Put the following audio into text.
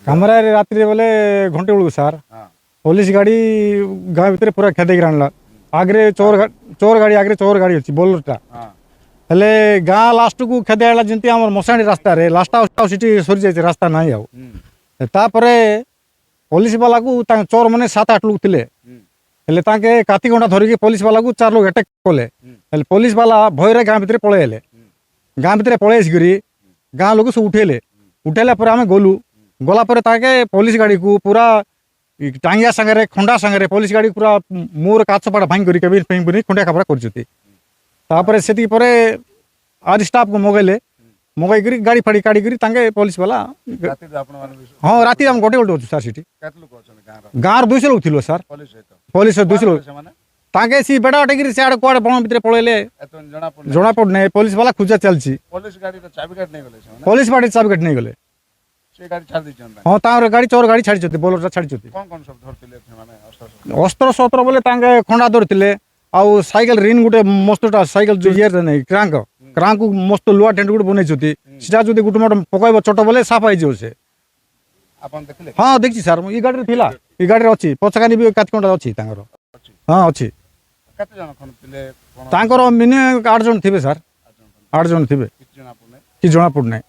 camera रात्रि बोले घंटे बेलू सार पुलिस गाड़ी गाँव भितर पूरा खेदेक आणला आगे चोर गाड़ी आगे चोर गाड़ी अच्छी बोलरटा हेले गाँ लास्ट को खेदे आला जंती हमर मसाणी रास्ता रे लास्ट सिटी सरी जाय रास्ता नाही आउ तापरे पुलिस वाला को चोर माने 7-8 लोग थिले हेले ताके काती घंटा धरिकी पुलिस वाला को 4 लोग अटैक कले हेले पुलिस वाला भयरे गाँ भितर पळे आले गाँ भितर पळे आसिकरी गाँ लोग सब उठेला पर आमे गलु गला पर ताके पुलिस गाड़ी को पूरा टांगिया संगे खंडा संगे पुलिस गाड़ी पूरा मोर काच पाड़ा भांग करी केबिन फेंग बनी खंडा कपड़ा करजती तापरे सेती परे आज स्टाफ को मगाई करी गाड़ी फाड़ी काढ़ी करी तांगे पुलिस वाला हाँ राति हम गोटे गोटे सर सिटी गाँव 200 लोग थिलो सर पुलिस 200 लोग तांगे सी बेड़ा अटेगिरी सियाड़ कुआड़े बण भितर पळेले जणा पड़ने पुलिस वाला खुजा चलची पुलिस गाड़ी तो चाबी काट नहीं गले पुलिस बाड़ी चाबी कट नहीं गले से गाड़ी छाड़ दी हाँ तार गाड़ी चोर गाड़ी छाड़ी चती बोलर छाड़ी चती कौन सब धरतिले माने अस्त्र शस्त्र बोले तांगे खंडा धरतिले आउ साइकेल रिन गुटे मस्तटा साइकेल जो ये नहीं क्रांक मस्त लुआ टेंट गुटे बनै छती सिटा जदी गुटे मोट पकाइबो छोटो बोले साफ आइ जो से आपन देखले हाँ देखछि सर ई गाड़ी थिला ई गाड़ी अछि पछकानी भी कात कोंडा अछि तांगर हाँ अछि कते जन खन तिले तांकर मिने 8 जन थिबे सर 8 जन थिबे कि जणा पड़नै